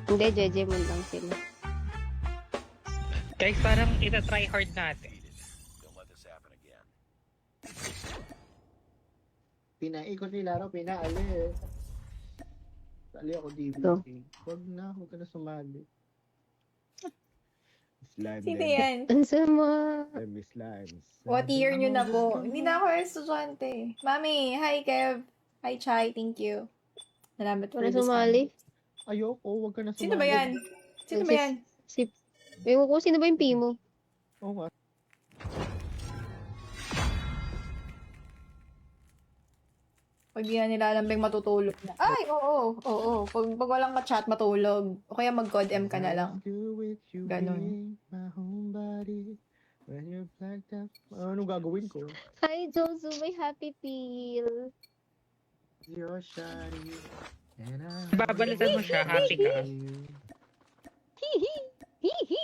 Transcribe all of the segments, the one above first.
Hindi, Jejemon lang sila. Guys, parang ita-try hard natin. Pinaikot nila raw, pinaalis. Sali ako DBC. So. Huwag ka na sumali. Slime Sino din. yan? Ang sama. Miss Slimes. What year nyo na po? Hindi na ako estudyante. Mami, hi Kev. Hi Chai, thank you. Salamat for Wala this sumali. Ayoko, huwag ka na sumali. Sino ba yan? Sino ba yan? Ewan ko, sino ba yung Pimo? Oo nga. Pag di na nila alam bang matutulog na. Ay, oo. Pag walang ka-chat, matulog. O kaya mag-code M ka na lang. Ganon. Anong gagawin ko? Hi, Josu. May happy feel. You're shiny. Babalatan mo siya, happy ka. Hihi. Hihi.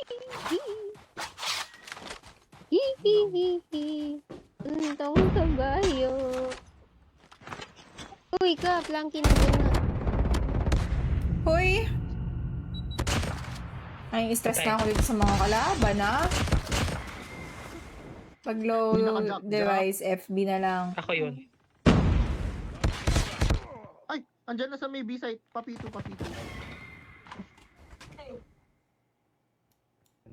Hihi. Untong kabayo. Uy, ka. Planky na doon na. Hoy! Ay, stress na ako dito sa mga kalaban, ha? Pag low Hindi naka-jack-jack. device, FB na lang. Ako yun. Ay, andyan na sa may B-site. Papito.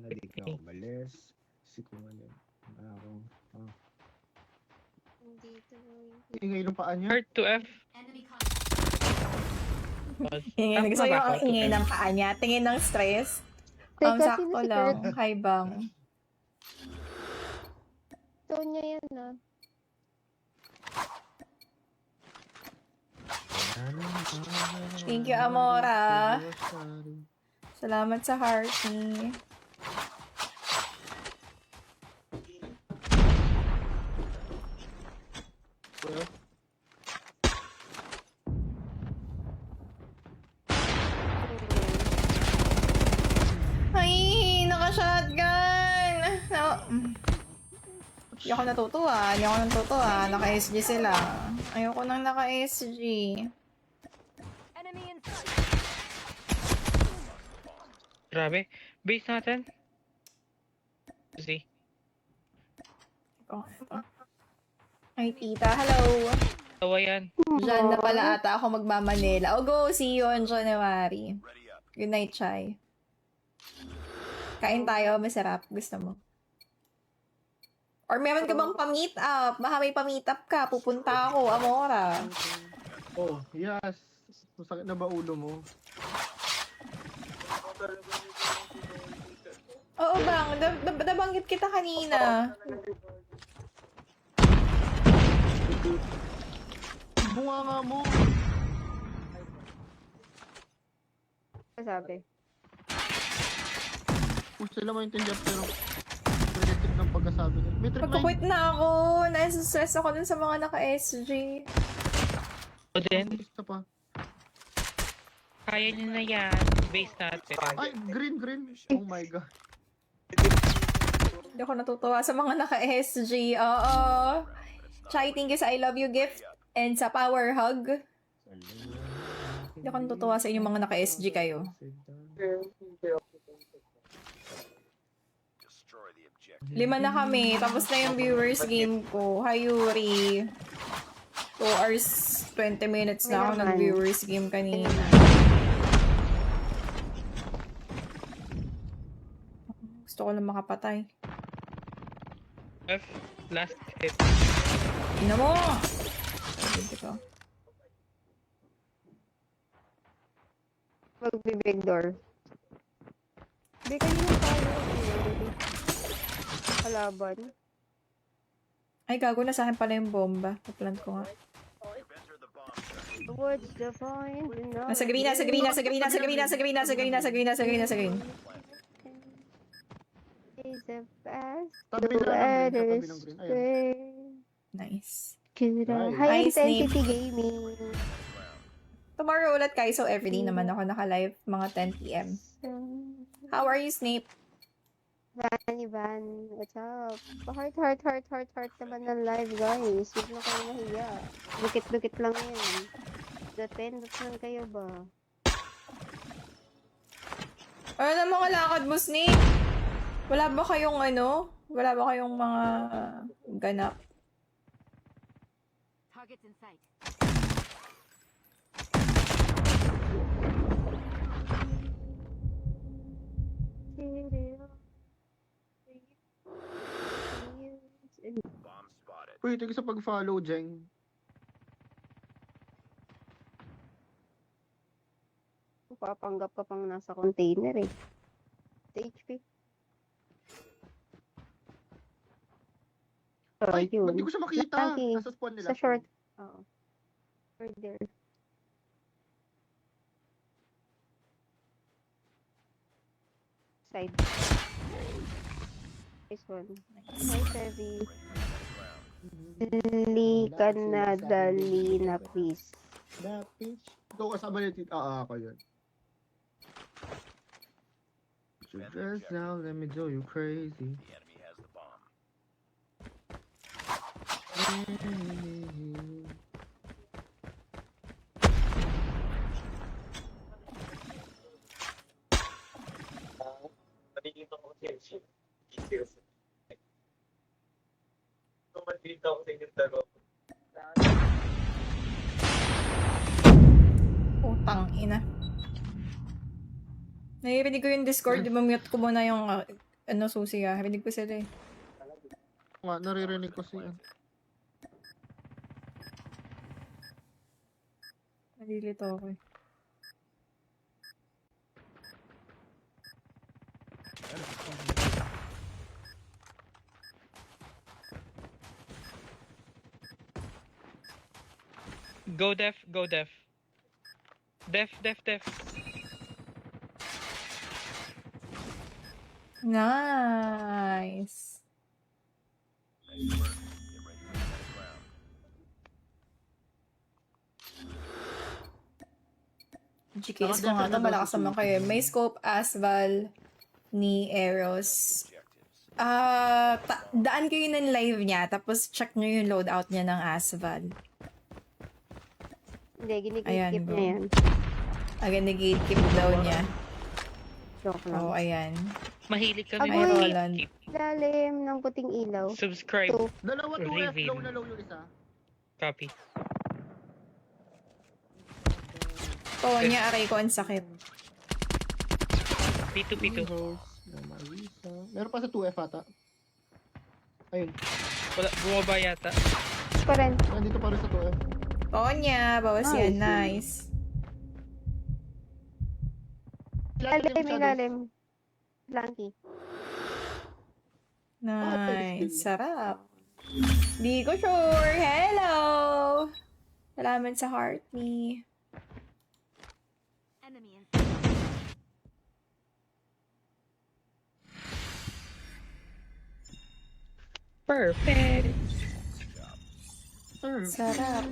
Hindi ka umalis. Kung ano. Dito. Ingay ng paa niya. Heart to F. Ingay, gusto ko yung ingay ng paa niya. Tingin ng stress. Teka, Sakto sino si lang. Kurt? Hi, Bang. Tonya yan, ah. Thank you, Amora. Salamat sa hearty. Ay, naka-shotgun! No. Hindi ako natutuwa. Naka-SG sila. Ayoko nang naka-SG. Grabe. Base natin. See? Oh, ito. Ay, tita. Hello. Tawa yan. Diyan na pala ata ako magmamanila. O go, see you on January. Good night, Chai. Kain tayo, masarap. Gusto mo? Or meron ka bang pa-meet up? Baka may pa-meet up ka. Pupunta ako, Amora. Oh, yes. Masakit na ba ulo mo? Oo, bang. Nabanggit kita kanina. Bunga nga mo. Ano sabi? Kung sila maintindihan pero negative ng pagkasabi nila. May trick Magkukwit na ako. Nasa-stress ako dun sa mga naka-SG. O din, Isa pa. kaya niyo na yan. Base natin. Ay, green. Oh my god. Hindi ako natutuwa sa mga naka-SG. Oo. Chai, thank you sa I love you gift. And sa power hug. Hindi ako natutuwa sa inyong mga naka-SG kayo. Lima na kami. Tapos na yung viewers game ko. Hi, Yuri. 2 hours, 20 minutes na ako nag-viewers game kanina. Gusto ko lang makapatay. F. Last hit. Ina mo! Dito. Magbibig door. Hindi kanina tayo. Kalaban. Ay, gago na sa akin pala yung bomba. Paplant ko nga. What's the point? Nasa green. Is the best. Tabi na lang. Tabi ng green. Ayan. Nice. High Nice, intensity gaming. Tomorrow ulit kayo, so everyday naman ako naka-live mga 10 p.m. How are you, Snape? Van, what's up? Heart naman ng live, guys. Huwag na kayo mahiya. Dukit-dukit lang yan. Dependent lang kayo ba? Ano na mga lakad mo, Snake? Wala ba kayong ano? Wala ba kayong mga ganap? Targets in sight. Uy, ito sa pag-follow, Jeng. Papanggap ka pang nasa container eh. Sa HP. Ay, Yun. ba't di ko siya makita? Lagi. Nasa spawn nila. Sa short. Oo. Further. Side. This one. Hi, Sevi. Dali ka na, dali na, please. Na, bitch. Ikaw kasama ni Tita. Ako yun. So just now, let me do you crazy. Putang ina. Naririnig ko yung Discord, di ba mute ko muna yung ano, susi ah. Rinig ko sila eh. Nga, naririnig ko siya. Nalilito ako eh. Go def, go def. Def, def, def. Nice. GKS ko nga ito, malakas naman kayo. May scope, Asval, ni Eros. Daan kayo ng live niya, tapos check nyo yung loadout niya ng Asval. Hindi, Ayan, ginigit bro. niya yan. Again, nag-gatekeep daw niya. Joke lang. Oh, ayan. Mahilig kami Agoy. mga Roland. gatekeep. Lalim ng puting ilaw. Subscribe. Two. Dalawa 2F, Reveal. low na low yung isa. Copy. Oo niya, aray ko, ang sakit. P2, P2. Meron pa sa 2F ata. Ayun. Wala, bumaba yata. Pa rin. Nandito pa rin sa 2F. Oo niya, bawas yan. Nice. Lalim, ilalim. Blanky. Nice. Sarap. Di ko sure. Hello! Salamat sa heart ni. Enemy in sight. Perfect. Sarap.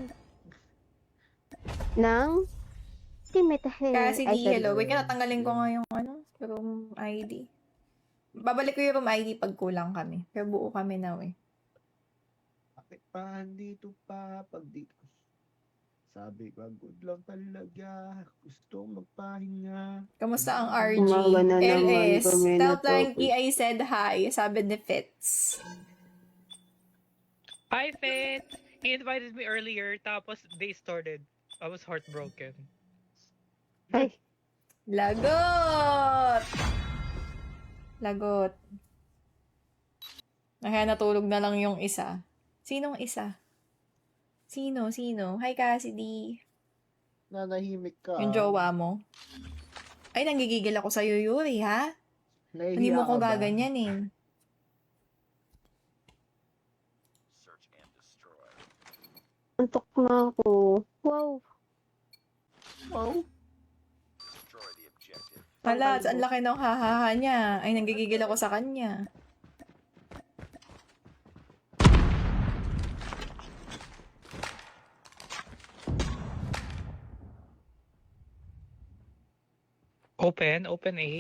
Nang Timetahe. Kasi di hello. Wait, natanggalin ko nga yung room ID. Babalik ko yung room ID pag kulang kami. Pero buo kami na eh. Bakit pa dito pa pag dito? Sabi ko, good lang talaga. Gusto magpahinga. Kamusta ang RG? Umaga na naman LS. kami Tell na Planky I said hi. Sabi ni Fitz. Hi, Fit! He invited me earlier, tapos they started. I was heartbroken. Ay, Lagot! Lagot. Kaya natulog na lang yung isa. Sinong isa? Sino? Hi, Cassidy. Nanahimik ka. Yung jowa mo. Ay, nanggigigil ako sa'yo, Yuri, ha? Nahihiya Hindi mo ka ko ba? gaganyanin. antok na ako. Wow. Wow. Hala, ang laki ng hahaha niya. Ay, nanggigigil ako sa kanya. Open A.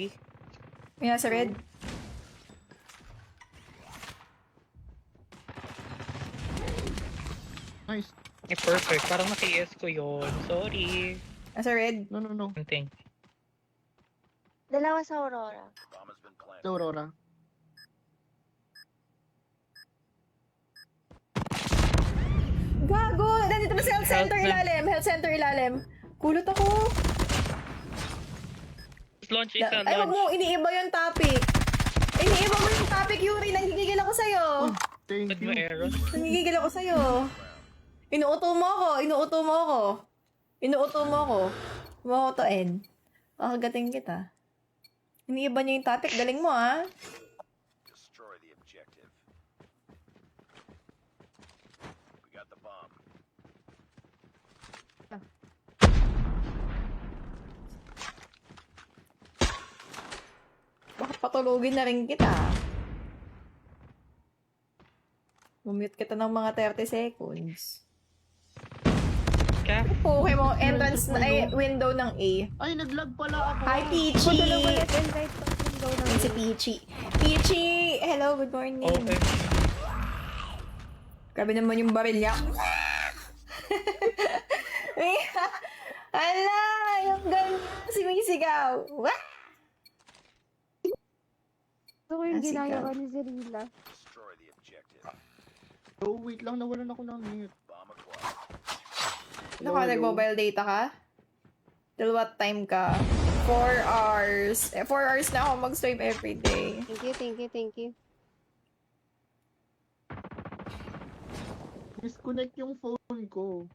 May nasa red. Nice. Perfect. Parang naki-S ko yun. Sorry. Nasa red. No. Something. Dalawa sa Aurora. Sa Aurora. Gago! Nandito na sa health center ilalim. Health center ilalim. Kulot ako. Launch isa, Ay, wag launch. mo. Iniiba yung topic. Iniiba mo yung topic, Yuri. Nanggigigil ako sa'yo. Thank Pwede mo you. arrows. Nanggigigil ako sa'yo. Inuuto mo ako. Inuuto mo ako. Inuuto mo ako. Mauutoin. Makagating kita. Iniiba niyo yung topic. Galing mo, ah. Destroy the objective. We got the bomb. Baka patulugin na rin kita. Mumute kita ng mga 30 seconds. Ka? Okay mo, entrance na, ay, window ng A. Ay, naglag pala ako. Hi, Punta Peachy! na ulit invite sa window ng Yan si Peachy. Peachy! Hello, good morning. Okay. Grabe naman yung baril niya. Ala! Yung ganyan sumisigaw. What? Gusto ko yung Ah, ginaya sigaw. ko ni Zerila. Destroy the objective. Oh, wait lang. Nawalan ako ng mute. Bomb acquired. Naka, nag-mobile data ka? Till what time ka? 4 hours. 4 hours na ako mag-stream everyday. Thank you, thank you, thank you. Disconnect yung phone ko.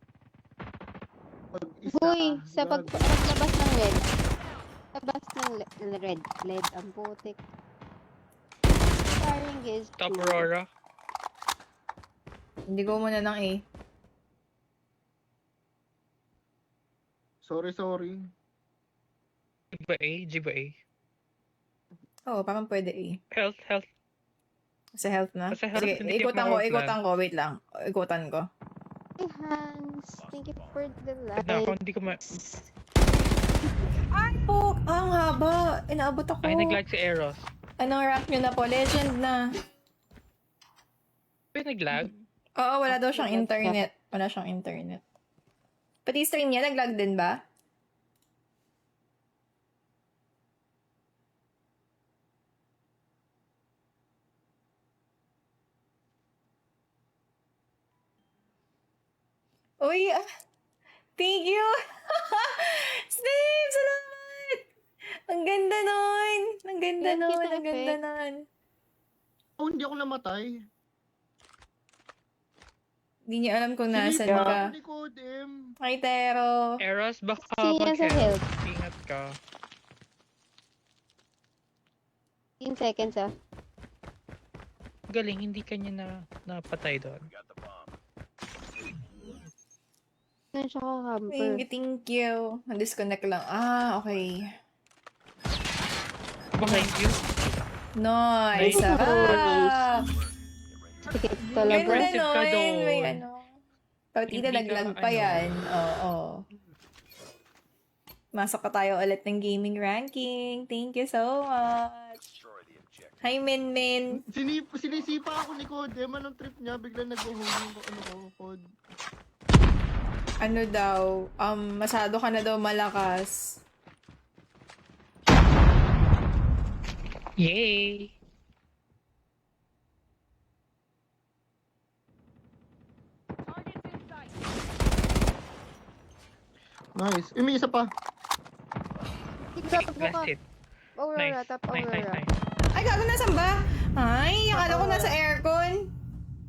Pag isa, Uy, sa gag- paglabas ng LED. Labas ng LED, ang putik. Firing is Top two. Aurora. Hindi ko muna ng A. Sorry. G ba A? G ba A? Oo, parang pwede A. Health. Sa health na? Sa health, Sige, hindi ikutan ka ko, mawawala. ikutan ko. Wait lang. Ikutan ko. Hey, Hans. Thank you for the Wait na ako, light. hindi ko ma... Ay, po! Ang haba! Inaabot ako. Ay, nag-lag si Eros. Anong rank nyo na po? Legend na. Wait, nag-lag? Oo, wala daw siyang Lag siya. internet. Wala siyang internet. Pati stream niya, nag-lag din ba? Uy, thank you! Steve, salamat! Ang ganda nun! Ang ganda Thank you, nun! Ang Tepe. ganda nun! Oh, hindi ako namatay. Hindi niya alam kung nasan Sinipa ka. ako ni Kodem. Ay, Tero. Eros, baka Sige yan sa mag-health. health. Ingat ka. 15 seconds ah. Galing, hindi kanya na napatay doon. We got the bomb. Saan siya kakamper? Thank you. Na-disconnect lang. Ah, okay. Behind you. Nice. Nice. Sarap. Sige, Ganda talaga. Impressive ka nun. doon. May ano. Partida Hindi ka, naglag pa ano. yan. Oo. Masok pa tayo ulit ng gaming ranking. Thank you so much. Destroy the objective. Hi, Min Min. Sinisipa ako ni Kodem. Anong trip niya? Bigla nag-home yung Kod. Ano daw? Masyado ka na daw malakas. Yay! Nice. May isa pa. Tignan mo Last ka. hit. Aurora, Nice. top Nice, nice, Aurora. nice. Ay, gago, nasan ba? Ay, akala ko nasa aircon.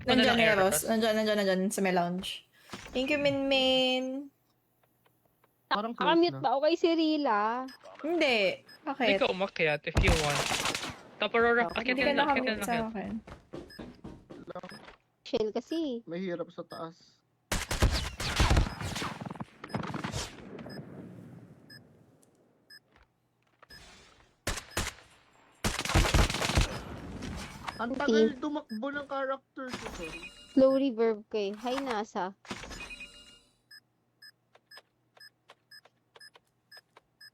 Nandyan, lang aircon? Eros. Nandyan, sa may lounge. Thank you, Min Min. Parang close Nakamute na. ba ako kay Cirilla? Hindi. Hindi Bakit? ka umakyat if you want. Top Aurora, akit Hindi ka yan, akit yan, nakamute sa akit. akin. Shell kasi. Mahirap sa taas. Ang tagal tumakbo ng character ko. Sorry. Slow reverb ko eh. Hi, nasa.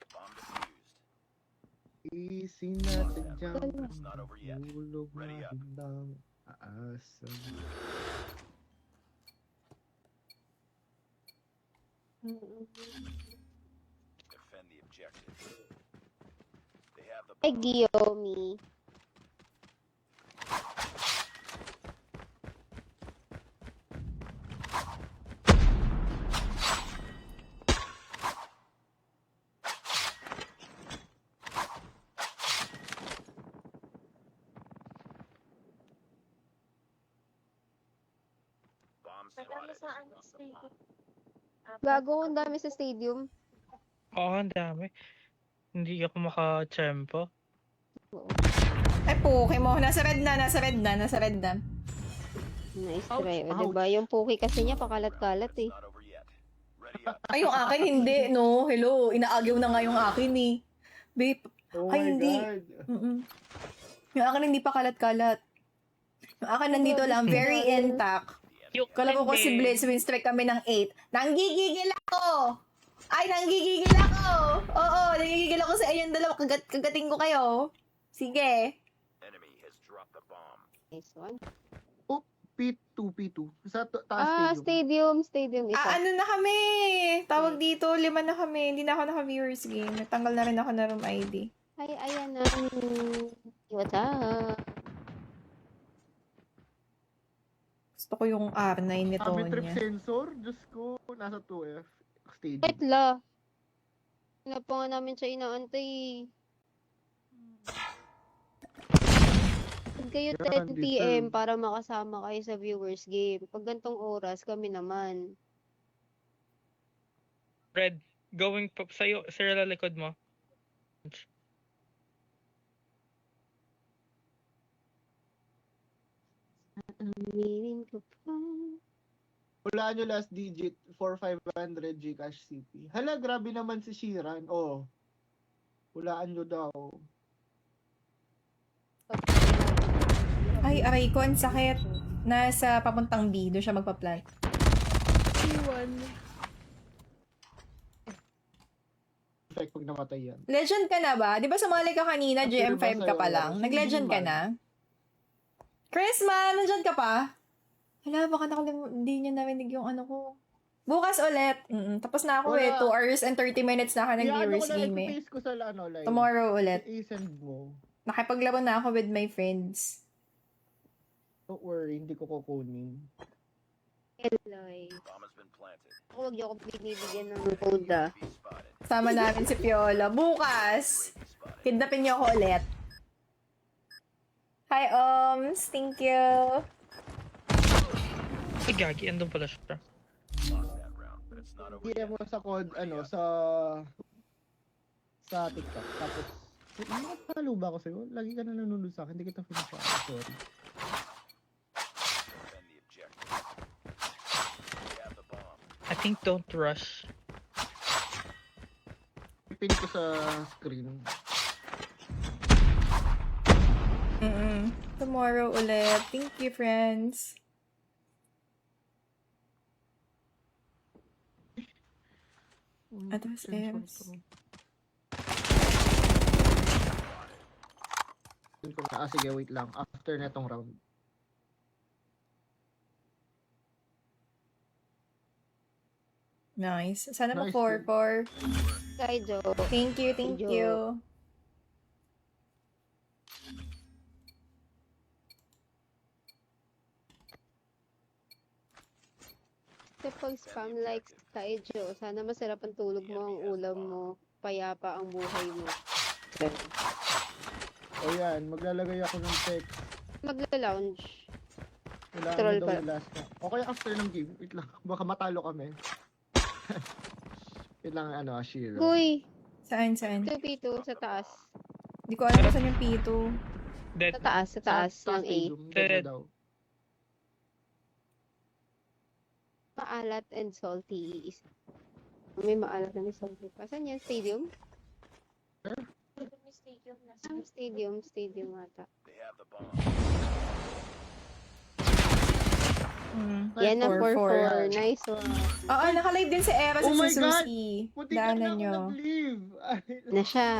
Bomb defused. Easy na sadyang It's not over yet. hulog na Ready up. handang aasam. Defend the objective. They Ay, Guillaume. Bomb spotted. Gago, ang dami sa stadium. Oo, ang dami. Hindi ako maka-tempo. Ay, puke mo. Nasa red na. Nice Ouch, try. O, ouch. diba? Yung puki kasi niya, pakalat-kalat eh. Not over yet. Ready up. Ay, yung akin hindi, no? Hello, inaagaw na nga yung akin eh. Babe, Oh Ay, my hindi. God. Yung akin hindi pa kalat-kalat. Yung akin nandito lang, very intact. Yung Kala ko si Blitz, win strike kami ng 8. Nanggigigil ako! Ay, nanggigigil ako! Oo, nanggigigil ako sa inyong dalawa. Kagating ko kayo. Sige. Enemy has dropped the bomb. Nice one. P2. Sa taas Stadium isa. Ano na kami? Tawag dito, 5 na kami. Hindi na ako naka-viewers game. Natanggal na rin ako na room ID. Ay, ayan na. What's up? Gusto ko yung R9 nito Sabi trip niya. sensor, Diyos ko, nasa 2F. Stadium. Wait la. Wala pa nga namin siya inaantay. Pag kayo Yan, 10 PM deserve. para makasama kayo sa viewers game. Pag gantong oras, kami naman. Red, going pa sa'yo, sa likod mo. Aminin ko pa. Wala nyo last digit for 500 Gcash CP. Hala, grabe naman si Shiran. Oh. Hulaan nyo daw. Ay, aray ko, ang sakit. Nasa papuntang B, doon siya magpa-plant. Effect pag namatay yan. Legend ka na ba? Di ba sumali ka kanina, After GM5 ba ka sa'yo, pa lang? wala. Nag-legend ka Hindi na? Chrisman, nandyan ka pa? Hala, baka hindi niya narinig yung ano ko. Bukas ulit. Tapos na ako Wala. 2 hours and 30 minutes na ako Iyaano nag-viewers ko na game eh. i-paste ko sa live. Tomorrow ulit. I-send mo. Nakipaglaro na ako with my friends. Don't worry, hindi ko kukunin. Eloy. Bomb has been planted. Ako wag niyo ako binibigyan ng code ah. Be spotted. Sama namin si Piola. Bukas, Be spotted. kidnapin niyo ako ulit. Hi, Oms. Thank you. Ay, gagi, andun pala siya. Lost that round, but it's not over DM yet. mo sa code, sa TikTok. Tapos, nakapalo ba ako sa'yo? Lagi ka na nanonood sa akin. Hindi kita finish ako. Sorry. Defend the objective. We have the bomb. I think don't rush. Pin ko sa screen. Tomorrow ulit. Thank you, friends. Atras Eros. Pin ko na. Sige, wait lang. After netong round. Nice. Sana Nice, 4-4. Kaijo. Thank you, thank Enjoy. you. Kapag spam likes Kaijo, sana masarap ang tulog mo, ang ulam mo, payapa ang buhay mo. O yan, maglalagay ako ng text. Magla-lounge. Wala Troll na daw pa. yung last na. Okay, after ng game. Wait lang. Baka matalo kami. Wait lang, Shiro. Guy, Saan, saan? 2P2 sa taas. Di ko alam kung saan yung P2. Dead. Sa taas ng A. stadium, ganda daw. Maalat and salty. May maalat and salty pa. Saan yan? Stadium? Stadium ata. They have the bomb. Yan na 4-4. 4-4. Nice one. Oo, naka-live din si Era sa Oh my God! Suzuki. Puti ka na Daanan ako nyo. nag-leave. Na siya.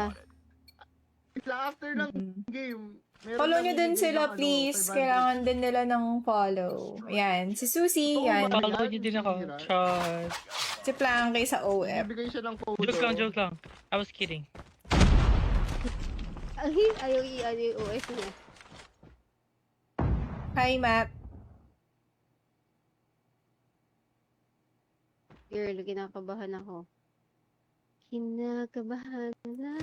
After ng game. meron Follow lang nyo din binigay sila, ng, please. 500. Kailangan din nila ng follow. Ayan, si Susie, Oo, yan. wala. Follow niyo din ako. Char. Si Planky sa OF. Bibigay siya ng photo. Joke lang. I was kidding. Ay, ayaw i-ano yung OS niya. Hi, Matt. Girl, kinakabahan ako. Kinakabahan na.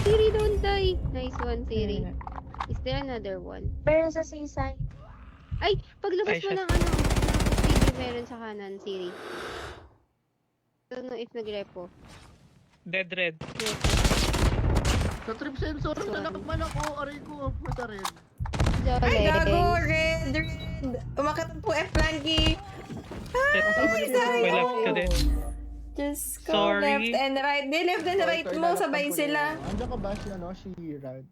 Siri, don't die. Nice one, Siri. Is there another one? Meron sa seaside. Ay, paglabas Ay, mo shit. ng ano, ng TV meron sa kanan, Siri. Don't know if nagrepo. Dead red. Sa trip sensor, nanakman ako. Aray ko, mata red. Ay, gago! Jolens. Red! Umakit ang 2F Lanky! May left ka din. Just go Sorry. left and right. Di left and right mo, sabay sila. Andiyan ka ba si Rad?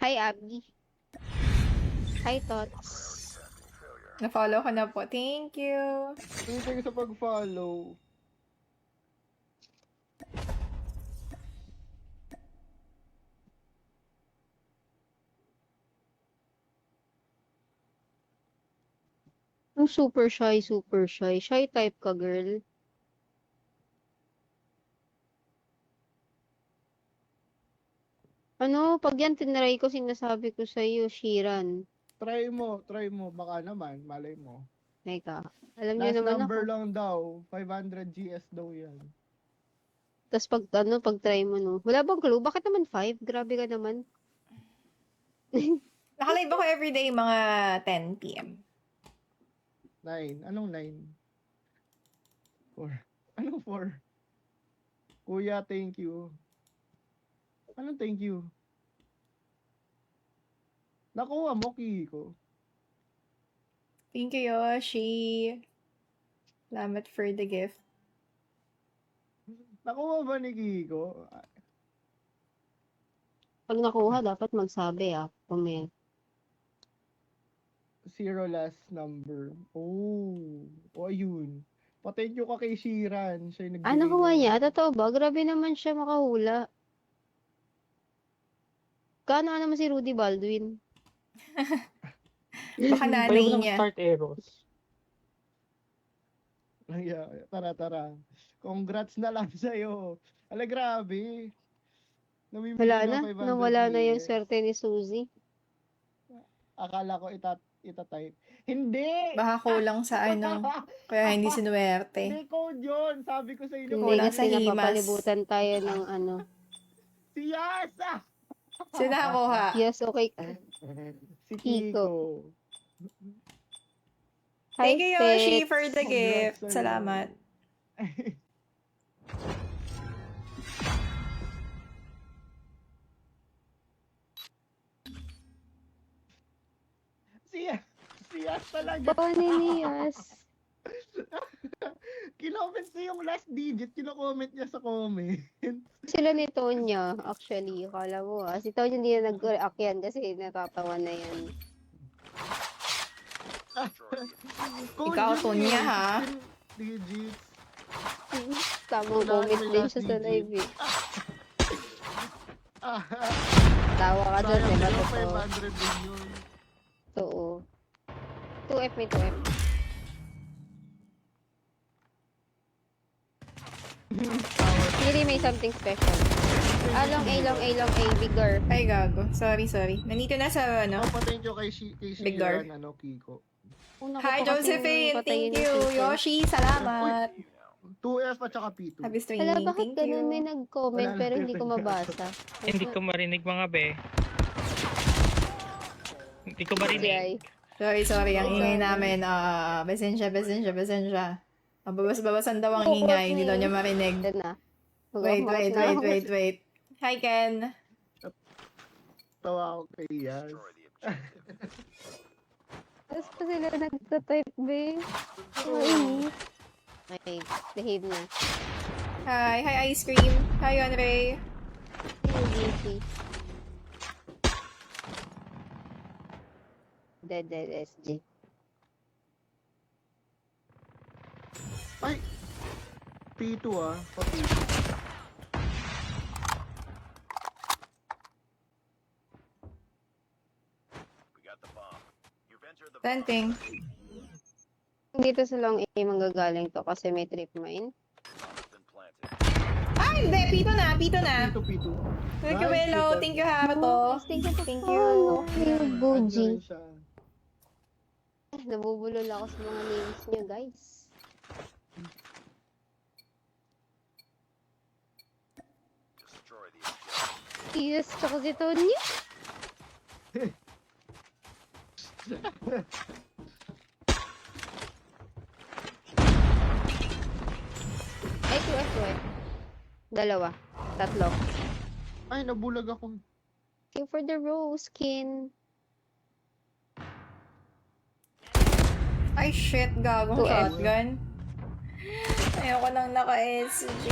Hi, Abby. Hi, Tots. Na-follow ko na po. Thank you. Thank you sa pag-follow. Ang super shy, super shy. Shy type ka, girl. Ano, pag yan tinry ko, sinasabi ko sa'yo, Shiran. Try mo. Baka naman, malay mo. Teka, alam niyo Last naman number ako. lang daw. 500 GS daw yan. Tapos pag try mo, no? Wala bang clue? Bakit naman 5? Grabe ka naman. Nakalive ako everyday mga 10 p.m. 9. Anong 9? 4. Anong 4? Kuya, thank you. Anong thank you? Nakuha mo, Kiko. Thank you, Yoshi. Salamat for the gift. Nakuha ba ni Kiko? Pag nakuha, dapat magsabi, comment. 0 last number. Oh, ayun. Pa-thank you ka kay Shiran. Siya yung nagbigay Nakuha ng- niya? Totoo ba? Grabe naman siya makahula. Kano naman si Rudy Baldwin? Baka Pwede nanay mo ng niya. start arrows. Yeah, tara. Congrats na lang sa'yo. Ala, grabe. Namimili Wala ng na. 500 Nawala na yung GS. swerte ni Suzy. Akala ko itatype. Hindi! Baka kulang sa ano. Kaya hindi sinuwerte. Hindi code yun. Sabi ko sa inyo. Hindi Kulang kasi sa himas. napapalibutan tayo ng ano. Si Yasa! Sino nakuha? Yes, okay ka. Si Kiko. Kiko. Thank you, Yoshi, Pets. for the Congrats gift. sa'yo. Salamat. Si Yas talaga. Bawani ni Yas. Kinoment niya yung last digit. Kino-comment niya sa comment. Sila ni Tonya, actually. Akala mo Si Tonya hindi na nag-react yan kasi natatawa na yan. Code Ikaw, yun Tonya, eh. ha? 16 digits. Tamang Wala comment may din last siya sa digit. live eh. Ah, Tawa ka dyan, sayang diba? yung Totoo. 500 din yun. Oo. 2F may 2F. Siri may something special. Long A, bigger. Ay, gago. Sorry. Nandito na sa ano. Thank you kay Big door. Shiran, Kiko. Una ko Hi, pa kasing Josephine. patayin Thank yung you. system. Yoshi, salamat. 2F at saka P2. Happy Hala, streaming. bakit Thank ganun? May you. nag-comment Wala pero lang hindi ko talaga. mabasa. Hindi ko marinig mga be. Hindi ko Ay. marinig. Sorry. Ang ingay namin. Pasensya. Babas-babasan daw ang ingay. Hindi daw niya marinig. Ito na. Wait. Hi, Ken. Tawa ako kay Yas. Tapos pa sila nagtatype, be. Mainit. Okay, behave na. Hi, Ice Cream. Hi, Andre. Easy. Dead SG. Ay! P2 Pa P2. Planting. Dito sa long A manggagaling to kasi may trip mine. Bomb has been planted. Ah, hindi. Pito na. Pito na. Pito. Thank you, Nice, Willow. Pito. Thank you, Haruto. Thank you, Thank you. Okay, Add nyo Boji. rin siya. Nabubulol ako sa mga names niyo, guys. Destroy the objective. Yes, tsaka si Tony. Ay, 2F, 2F. Dalawa. Tatlo. Ay, nabulag ako. King for the rose, skin. Ay, shit. Gagong 2F. shotgun. Ayoko nang naka-SG.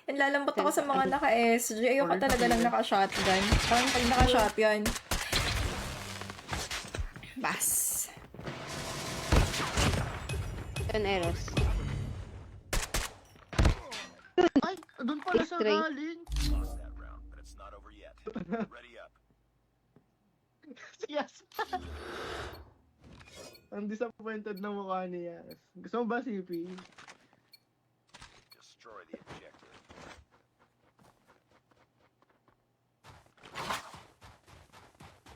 Nalalambot ako sa mga naka-SG. Ayoko talaga nang naka-shotgun. Parang pag naka-shotgun. Bas. Yun, Eros. Ay, doon pala siya X-ray. galing. Lost that round, but it's not over yet. Ready up. Yes. Ang disappointed na mukha ni Yas. Gusto mo ba, CP? Destroy the objective.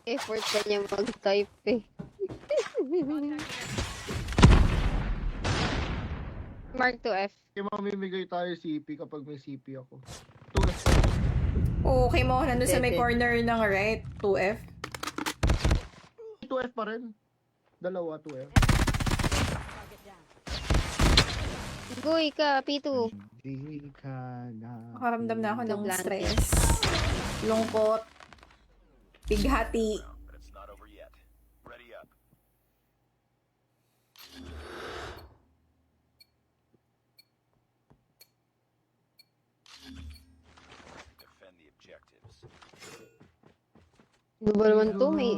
Effort pa niya mag-type eh. Mark 2F. Kaya mamimigay tayo CP kapag may CP ako. 2F. Okay mo, nandun sa may Pwede. corner ng right. 2F. 2F pa rin. Dalawa, 2F. Goy ka, P2. Hindi ka na. Makaramdam na ako ng Blanket. stress. Lungkot. Bighati. Round, but it's not over yet. Ready up. Defend the objectives. Ano ba naman to? May...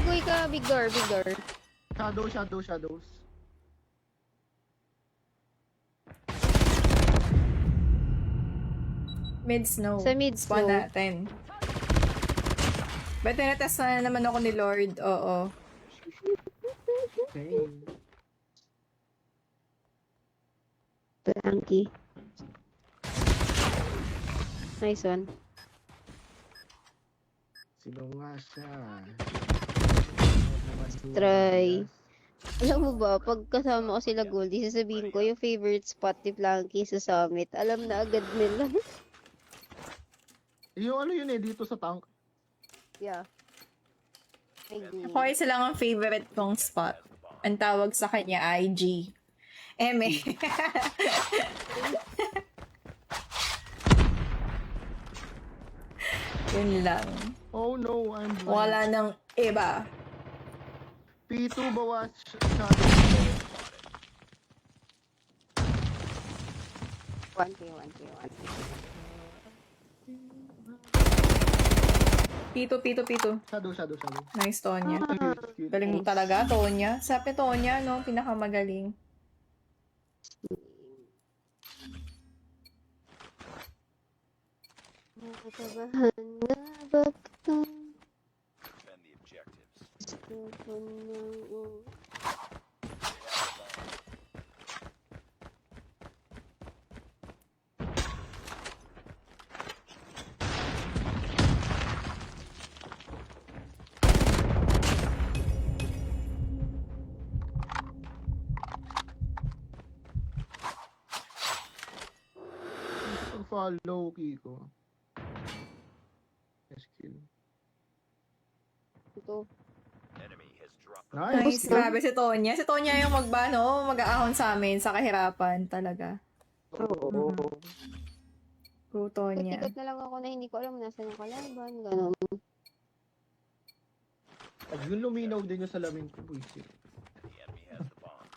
Goy ka, big door, big door. Shadows. Mid snow. Sa mid Spawn snow. natin. Ba't tinatest na naman ako ni Lord? Oo. Okay. Blanky. Nice one. Sino nga siya? Try. Alam mo ba, pag kasama ko sila Goldie, sasabihin ko yung favorite spot ni Blanky sa summit. Alam na agad nila. Yung ano yun eh, dito sa tank. Yeah. Ay, di. Ako isa lang ang favorite kong spot. Ang tawag sa kanya, IG. Eme. Yun lang. Oh no, I'm blind. Wala nang iba. P2 bawas shadow. 1K, 1K, 1K. Pito. Shadow. Nice, Tonya. Cute. Galing mo talaga, Tonya. Sabi Tonya, no? Pinakamagaling. Nakabahan na ba ka? Defend the objectives. Gusto ko nang Follow Kiko. Skill. ito. Enemy has dropped. Nice. Nice. Grabe si Tonya. Si Tonya yung mag-aahon sa amin sa kahirapan talaga. Oo. True, Tonya. Ikot na lang ako na hindi ko alam nasaan yung kalaban. Ganun. Pag yung luminaw din yung salamin ko, buisit. The enemy has the bomb.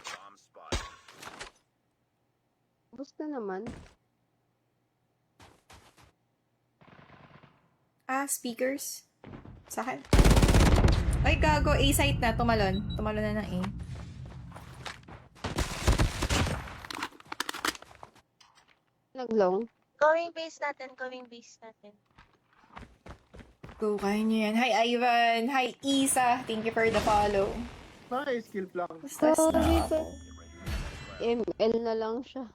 Bomb spotted. Bus na naman. speakers. Sa akin. Ay, gago. A site na. Tumalon. Tumalon na ng A. Naglong. Going base natin, going base natin. Go, kaya nyo yan. Hi, Ivan. Hi, Isa. Thank you for the follow. Nice, skill plank. Stress na Sorry, ako. ML na lang siya.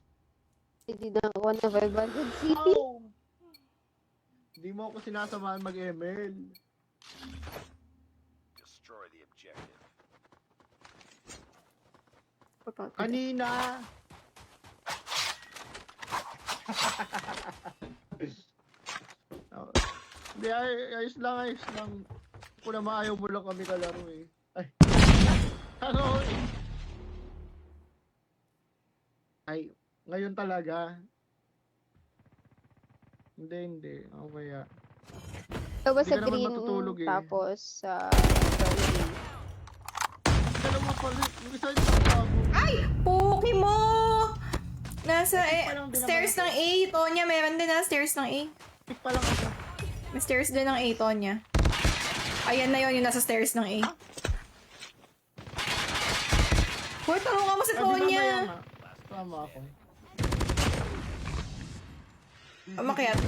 Hindi na ako na 500 city. Ow! Hindi mo ako sinasamahan mag-ML. Destroy the objective. Kanina! Oh, hindi, ayos lang, ayos lang. Kung na maayaw mo lang kami kalaro eh. Ay. Ano eh? Ay, ngayon talaga. Hindi, hindi. Okay. Tapos Hindi sa ka naman green, matutulog eh. tapos sa... Dalawa pala. Yung isa yung tago. Ay! Puki mo! Nasa pa lang din stairs ng A. Tonya, meron din na stairs ng A. Pick pa lang ako. May stairs din ng A, Tonya. Ayan na yun, yung nasa stairs ng A. Hoy, tulungan mo si Sabi mamaya Tonya! nga. Tama ako. Umakyat.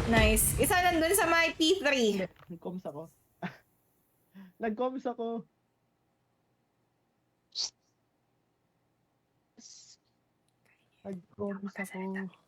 Nice. Isa nandun sa my P3. Nag-coms ako. Nag-coms ako. Nag-coms ako.